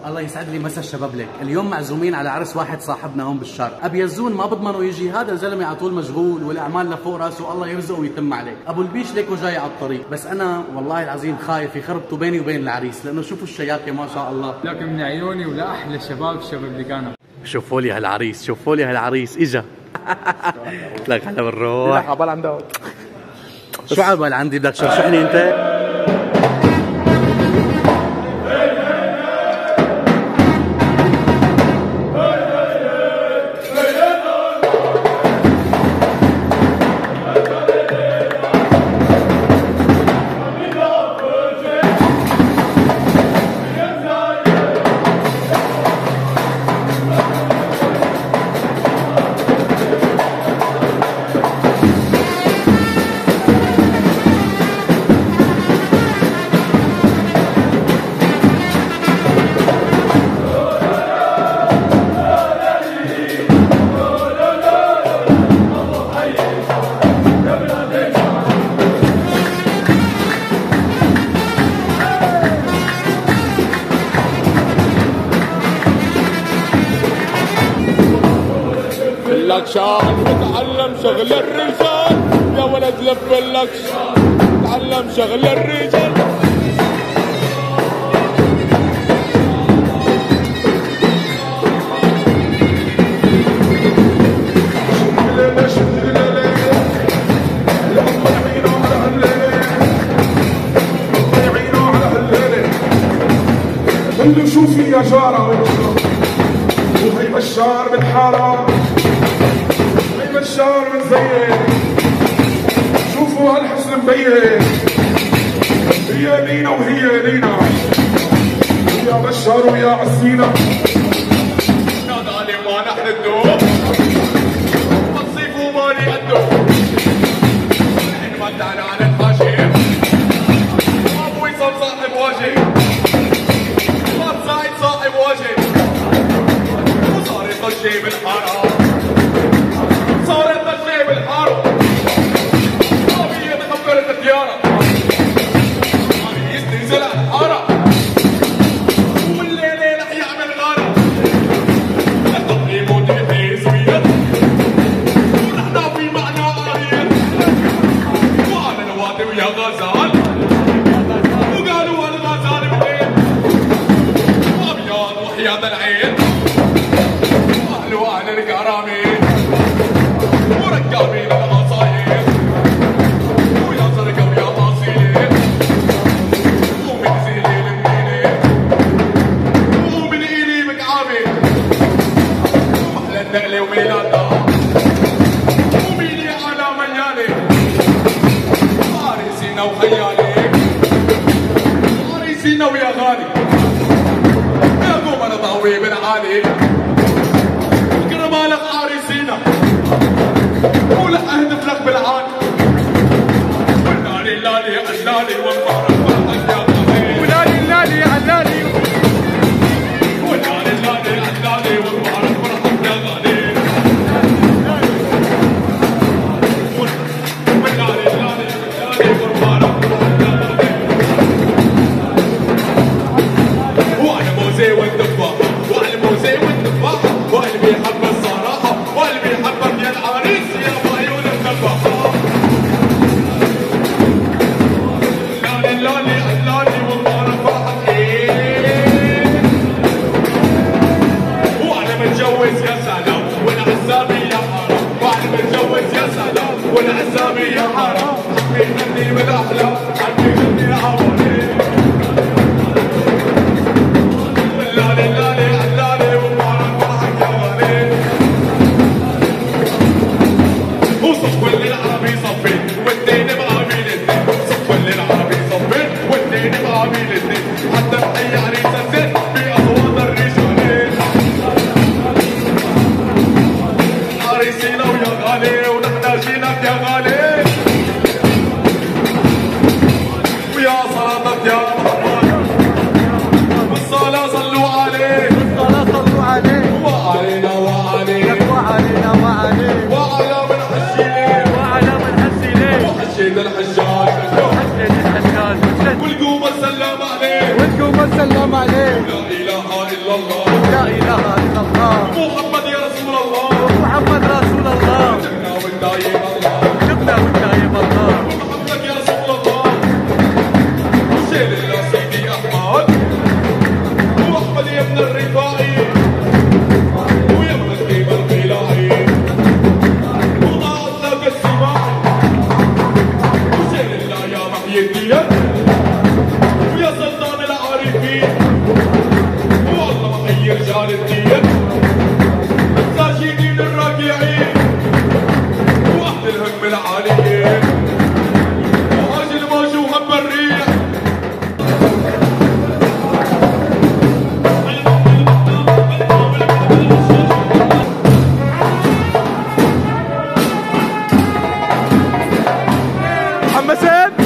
الله يسعد لي مسا الشباب لك، اليوم معزومين على عرس واحد صاحبنا هون بالشرق، ابي يزون ما بضمنه يجي، هذا الزلمه على طول مشغول والاعمال لفوق راسه، الله يرزقه ويتم عليه، ابو البيش ليكو جاي على الطريق، بس انا والله العظيم خايف يخربطوا بيني وبين العريس، لانه شوفوا الشياكه ما شاء الله. لك من عيوني ولا احلى شباب اللي كانوا. شوفوا لي هالعريس، شوفوا لي هالعريس اجا. لك هلا بنروح. عبال عندك شو عبال عندي؟ بدك تشرشحني انت؟ لك شعر وتعلم شغل الرجال يا ولد، لف لك شعر تعلم شغل الرجال. اللي شوفي يا جارة وهي بشار من حارة، هي بشار من زين، شوفوا هالحسن مبين، هي لينا وهي لينا، يا بشار ويا عسينا، نادى لي ما نحن الدوب بتصيفوا مالي قدوب، انمدعنا على الحاشية ابوي صاحب واجه، صاحب وجه، وصار يطشي بالحارة، صار يطشي بالحارة، طبيعي تخبرت الديارة، ينزل على الحارة، وبالليل رح يعمل غارة، الطبي موت في سوية، ونحن في معنى آلية، وعلى نوادي ويا غزال، وقالوا الغزال بالليل وحياة العين، واهل واهل الكرامي ورقابين العصاير، ويا زرقا ويا طاسيلي، ومن زيلي لمنيني، ومن ايلي مكعابي، واحلى النقلة وميلادها، وميلي على ميالي، عريسينا وخيالي، عريسينا ويا غالي، انا ضاوي بالعالي، كرمالك عريسينا، ولح اهدف لك بالعالي، واللالي لالي علالي والمهرج فرحك يا غالي، واللالي لالي علالي، واللالي لالي علالي والمهرج فرحك يا غالي، واللالي لالي علالي والمهرج فرحك يا غالي، وانا موزي والدفاع وقلبي يحب الصراحة، وقلبي يحبك يا العريس يا بعيون النباحة، لالي لالي علالي والله فرحك ايه، وانا متجوز يا سلام والعزابي يا حرام، وانا متجوز يا سلام والعزابي يا حرام، حبي غني بالاحلام، حبي غني عوالي، لالي لالي الله محمد يا رسول الله محمد رسول الله جبنا والدايم الله جبنا والدايم الله محمد يا رسول الله حسين الله سيدي احمد واحمد يا ابن الرفاعي ويا ابن الطيب القلاعي وضاعت لك السماع حسين الله يا محيي الدين ويا سلطان العارفين والله محيي رجال الدين الساجدين الراكعين واهل الهم العاليين وهاج الموج وهم الريح محمد زين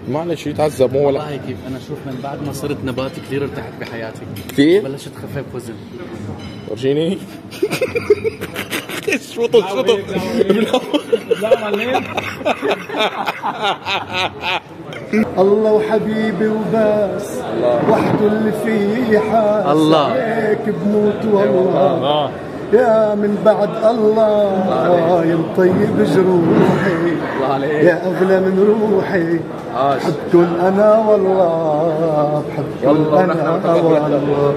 معلش يتعذب مو ولا والله كيف انا شوف من بعد ما صرت نبات كثير ارتحت بحياتي كيف؟ بلشت خفف وزن ورجيني شطط الله وحبيبي وبس وحده اللي فيه حاس الله عليك بموت والله يا من بعد الله يا مطيب جروحي يا أغلى من روحي بحبكن أنا والله بحبكن أنا والله